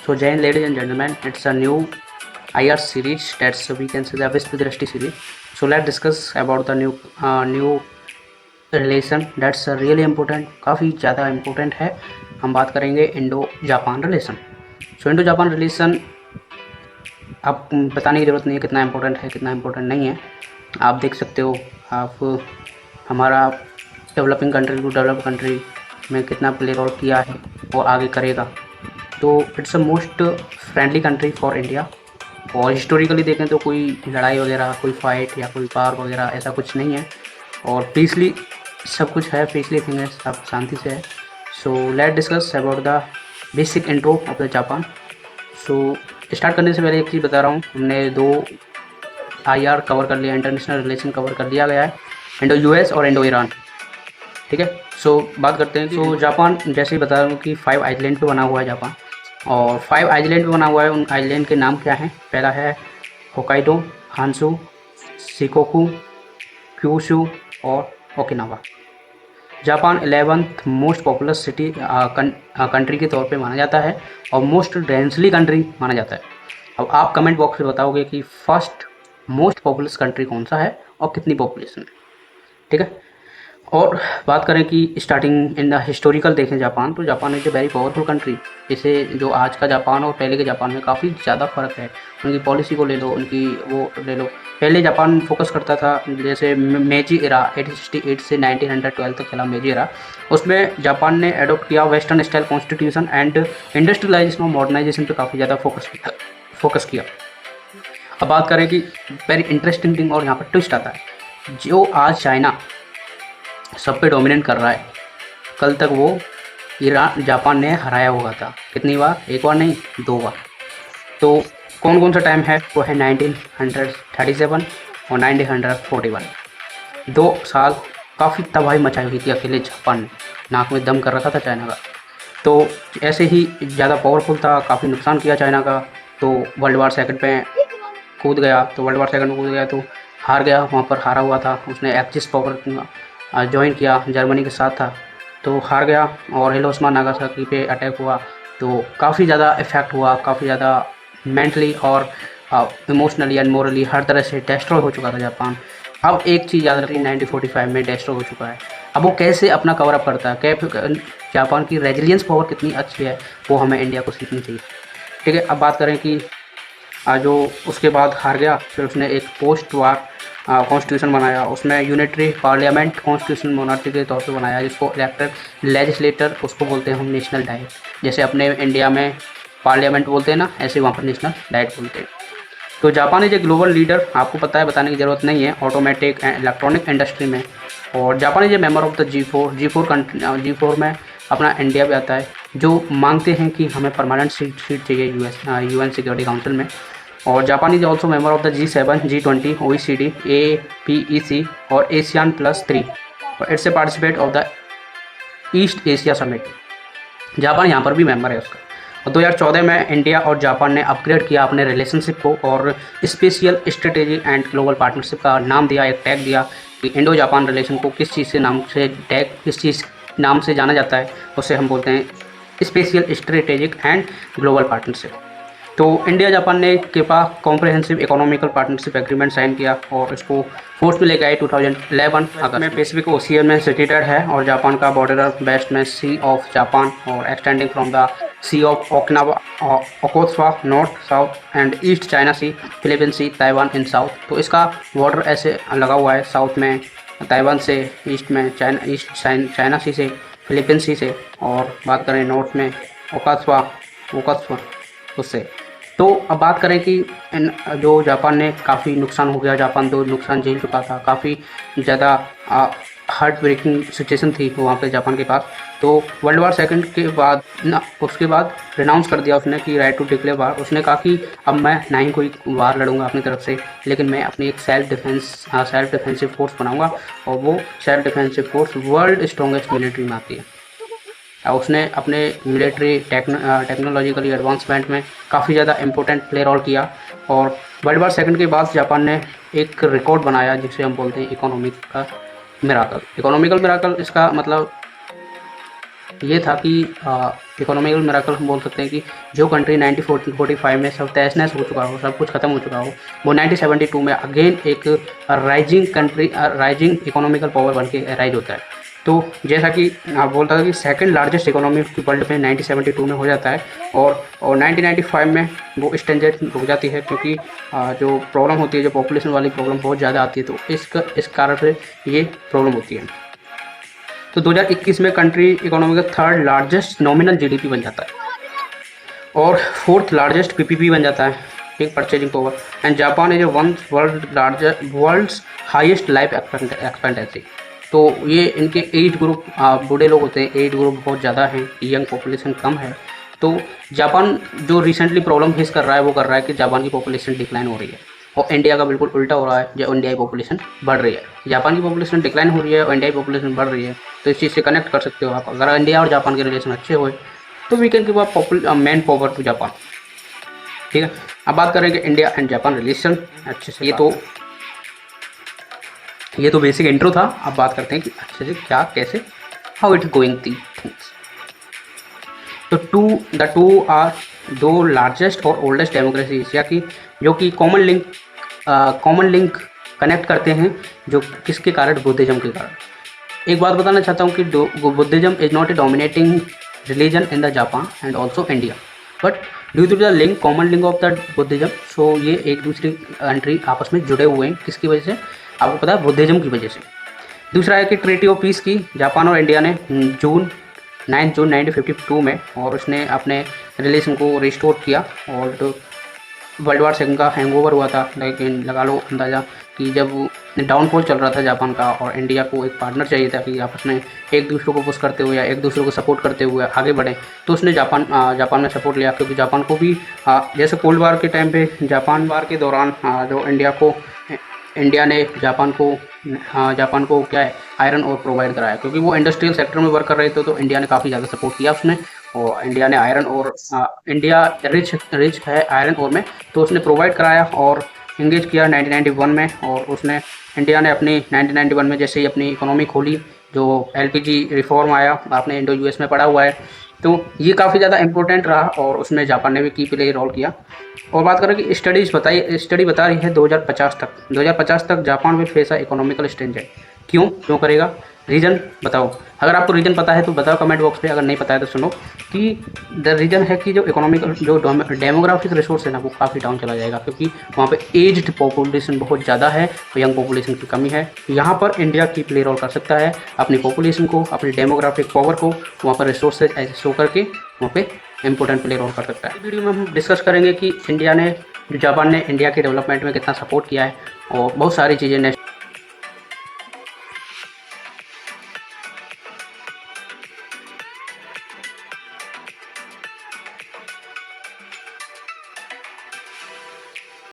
So Jain, ladies and gentlemen, it's a new IR series that's we can say the Visp Drishti series. So let's discuss about the new relation that's really important, काफ़ी ज़्यादा important है। हम बात करेंगे Indo Japan relation. सो Indo Japan relation आप बताने की ज़रूरत नहीं है कितना इम्पोर्टेंट है कितना इम्पोर्टेंट नहीं है। आप देख सकते हो, आप हमारा developing country to develop country में कितना प्ले रोल किया है और आगे करेगा। तो it's a most friendly country for India. और हिस्टोरिकली देखें तो कोई लड़ाई वगैरह, कोई फाइट या कोई पार वगैरह ऐसा कुछ नहीं है, और पीसली सब कुछ है, पीसली थिंग है, सब शांति से है। So let discuss about the basic intro of the Japan. So start करने से पहले एक चीज़ बता रहा हूँ, हमने 2 IR कवर कर लिया, इंटरनेशनल रिलेशन कवर कर लिया गया है, इंडो US और इंडो ईरान। ठीक है, सो बात करते हैं। सो जापान जैसे ही बता रहा हूँ कि 5 आइलैंड पे बना हुआ है जापान, और 5 आइलैंड पे बना हुआ है। उन आइलैंड के नाम क्या हैं? पहला है होकाइडो, हांसू, शिकोकू, क्यूशू और Okinawa. Japan 11th most populous city country के तौर पे माना जाता है और मोस्ट डेंसली कंट्री माना जाता है। अब आप कमेंट बॉक्स में बताओगे कि फर्स्ट मोस्ट पॉपुलस कंट्री कौन सा है और कितनी पॉपुलेशन है। ठीक है, और बात करें कि स्टार्टिंग इन द हिस्टोरिकल देखें जापान, तो Japan is a very powerful country. इसे जो आज का जापान और पहले के जापान में काफ़ी ज़्यादा फ़र्क है। उनकी पॉलिसी को ले लो, उनकी वो ले लो। पहले जापान फोकस करता था, जैसे मेजी एरा 1868 से 1912 तक चला मेजी एरा। उसमें जापान ने एडोप्ट किया western style constitution and industrialisation और मॉडर्नाइजेशन पे काफ़ी ज़्यादा फोकस किया। अब बात करें कि वेरी इंटरेस्टिंग थिंग, और यहाँ पर ट्विस्ट आता है, जो आज चाइना सब पे डोमिनेट कर रहा है, कल तक वो जापान ने हराया हुआ था। कितनी बार? एक बार नहीं, 2 बार। तो कौन कौन सा टाइम है? वो है 1937 और 1941। 2 साल काफ़ी तबाही मचाई हुई थी अकेले जापान ने, नाक में दम कर रखा था चाइना का। तो ऐसे ही ज़्यादा पावरफुल था, काफ़ी नुकसान किया चाइना का। तो वर्ल्ड वार सेकंड पे कूद गया, तो वर्ल्ड वार सेकंड में कूद गया तो हार गया, वहाँ पर हारा हुआ था। उसने एक्सिस पावर ज्वाइन किया, जर्मनी के साथ था, तो हार गया और हिरोशिमा नागासाकी पे अटैक हुआ। तो काफ़ी ज़्यादा इफ़ेक्ट हुआ, काफ़ी ज़्यादा मेंटली और इमोशनली एंड मोरली हर तरह से डिस्ट्रॉय हो चुका था जापान। अब एक चीज़ याद रखिए, 1945 में डिस्ट्रॉय हो चुका है। अब वो कैसे अपना कवर अप करता है, क्या जापान की रेजिलियंस पावर कितनी अच्छी है, वो हमें इंडिया को सीखनी चाहिए। ठीक है, अब बात करें कि जो उसके बाद हार गया, फिर उसने एक पोस्ट वार कॉन्स्टिट्यूशन बनाया। उसमें यूनिटरी पार्लियामेंट कॉन्स्टिट्यूशन मोनार्ची के तौर पे बनाया, जिसको इलेक्टेड लेजिस्लेटर उसको बोलते हैं हम नेशनल डाइट। जैसे अपने इंडिया में पार्लियामेंट बोलते हैं ना, ऐसे वहाँ पर नेशनल डाइट बोलते हैं। तो Japan is a global leader, आपको पता है, बताने की ज़रूरत नहीं है, ऑटोमेटिक एंड इलेक्ट्रॉनिक इंडस्ट्री में। और Japan is a member of the G4 में अपना इंडिया भी आता है, जो मांगते हैं कि हमें परमानेंट सीट चाहिए UN सिक्योरिटी काउंसिल में। और Japan is also member of the G7, G20, OECD, APEC और ASEAN+3 और it's a participate of the east Asia summit. Japan यहाँ पर भी मेंबर है उसका। और 2014 में इंडिया और जापान ने अपग्रेड किया अपने रिलेशनशिप को और special strategy and global partnership का नाम दिया, एक टैग दिया कि इंडो जापान रिलेशन को किस चीज़ नाम से जाना जाता है, उसे हम बोलते हैं special strategic and global partnership. तो इंडिया जापान ने CEPA comprehensive economical partnership agreement sign किया और इसको फोर्स में लेके आए 2011 अगस्त में। पैसिफिक ओशियन में सिचुएटेड है और जापान का बॉर्डर वेस्ट में सी ऑफ जापान और extending from the sea of Okinawa, Okhotsk north south and east China sea, Philippine sea, Taiwan in south. तो इसका बॉर्डर ऐसे लगा हुआ है, साउथ में ताइवान से, ईस्ट में चाइना सी से, फिलीपीन सी से, और बात करें नॉर्थ में ओकोत्सवा उससे। तो अब बात करें कि जो जापान ने काफ़ी नुकसान हो गया, जापान 2 नुकसान झेल चुका था, काफ़ी ज़्यादा हार्ट ब्रेकिंग सिचुएशन थी वहाँ पे जापान के पास। तो वर्ल्ड वार सेकंड के बाद उसके बाद रिनाउंस कर दिया उसने कि राइट टू डिक्लेयर वार। उसने कहा कि अब मैं ना ही कोई वार लड़ूंगा अपनी तरफ से, लेकिन मैं अपनी एक सेल्फ डिफेंसिव फोर्स बनाऊंगा, और वो self defensive force world strongest military में आती है। उसने अपने मिलिट्री टेक्नोलॉजिकली एडवांसमेंट में काफ़ी ज़्यादा इम्पोर्टेंट प्ले रोल किया। और वर्ल्ड वार सेकंड के बाद जापान ने एक रिकॉर्ड बनाया जिसे हम बोलते हैं इकोनॉमिकल मिराकल। इसका मतलब ये था कि इकोनॉमिकल मिराकल हम बोल सकते हैं कि जो कंट्री 1945 में सब तहस नहस हो चुका हो, सब कुछ खत्म हो चुका हो, वो 1972 में अगेन एक rising country, rising economical power बन के राइज होता है। तो जैसा कि आप बोलता था कि सेकंड लार्जेस्ट इकोनॉमी वर्ल्ड में 1972 में हो जाता है, और 1995 में वो स्टैंडर्ड रुक जाती है, क्योंकि जो प्रॉब्लम होती है, जो पॉपुलेशन वाली प्रॉब्लम बहुत ज़्यादा आती है, तो इस कारण से ये प्रॉब्लम होती है। तो 2021 में कंट्री इकोनॉमी का थर्ड लार्जेस्ट नॉमिनल जीडीपी बन जाता है और फोर्थ लार्जेस्ट पीपीपी बन जाता है, ठीक, purchasing power. And Japan is one world's highest life expectancy. तो ये इनके एज ग्रुप, बूढ़े लोग होते हैं, एज ग्रुप बहुत ज़्यादा है, यंग पॉपुलेशन कम है। तो जापान जो रिसेंटली प्रॉब्लम फेस कर रहा है वो कर रहा है कि जापान की पॉपुलेशन डिक्लाइन हो रही है, और इंडिया का बिल्कुल उल्टा हो रहा है, जो इंडिया की पॉपुलेशन बढ़ रही है। जापान की पॉपुलेशन डिक्लाइन हो रही है और इंडिया की पॉपुलेशन बढ़ रही है, तो इस चीज़ से कनेक्ट कर सकते हो आप। अगर इंडिया और जापान के रिलेशन अच्छे हुए तो we can give a man power to Japan, ठीक है। अब बात करेंगे इंडिया एंड जापान रिलेशन अच्छे से। ये तो बेसिक इंट्रो था। अब बात करते हैं कि अच्छे से क्या, कैसे, how it going the things. तो द टू आर दो लार्जेस्ट और ओल्डेस्ट डेमोक्रेसी एशिया की, जो कि कॉमन लिंक कनेक्ट करते हैं, जो किसके कारण, बुद्धिज्म के कारण। एक बात बताना चाहता हूँ कि Buddhism is not a dominating religion in the Japan and also India, but due to the link, common link of the Buddhism, so ये एक दूसरी कंट्री आपस में जुड़े हुए हैं। किसकी वजह से? आपको पता है, बुद्धिज्म की वजह से। दूसरा है कि ट्रीटी ऑफ पीस की जापान और इंडिया ने 9 जून 1952 में, और उसने अपने रिलेशन को रिस्टोर किया। और वर्ल्ड वार सेकंड का हैंगओवर हुआ था, लेकिन लगा लो अंदाज़ा कि जब डाउनफॉल चल रहा था जापान का, और इंडिया को एक पार्टनर चाहिए था कि आपस में एक दूसरे को पुश करते हुए या एक दूसरे को सपोर्ट करते हुए आगे बढ़े, तो उसने जापान ने सपोर्ट लिया। क्योंकि जापान को भी जैसे कोल्ड वार के टाइम पे, जापान वार के दौरान जो इंडिया ने जापान को क्या है, आयरन और प्रोवाइड कराया, क्योंकि वो इंडस्ट्रियल सेक्टर में वर्क कर रहे थे। तो इंडिया ने काफ़ी ज़्यादा सपोर्ट किया उसने, और इंडिया ने आयरन और इंडिया रिच है आयरन और में, तो उसने प्रोवाइड कराया और इंगेज किया 1991 में। और इंडिया ने अपनी 1991 में जैसे ही अपनी इकोनॉमी खोली, जो एलपीजी रिफॉर्म आया, आपने इंडो यूएस में पढ़ा हुआ है, तो ये काफ़ी ज़्यादा इंपॉर्टेंट रहा, और उसमें जापान ने भी की प्ले रोल किया। और बात करें कि स्टडी बता रही है 2050 तक Japan will face a economical stranger. क्यों करेगा? रीज़न बताओ। अगर आपको रीज़न पता है तो बताओ कमेंट बॉक्स पे, अगर नहीं पता है तो सुनो कि द रीज़न है कि जो इकोनॉमिकल, जो डेमोग्राफिक रिसोर्स है ना, वो काफ़ी डाउन चला जाएगा, क्योंकि वहाँ पे एज्ड पॉपुलेशन बहुत ज़्यादा है और यंग पॉपुलेशन की कमी है। यहाँ पर इंडिया की प्ले रोल कर सकता है, अपनी पॉपुलेशन को, अपनी डेमोग्राफिक पावर को वहाँ पर रिसोर्सेज ऐसे शो करके वहाँ पे इंपॉर्टेंट प्ले रोल कर सकता है। इस वीडियो में हम डिस्कस करेंगे कि जापान ने इंडिया के डेवलपमेंट में कितना सपोर्ट किया है, और बहुत सारी चीज़ें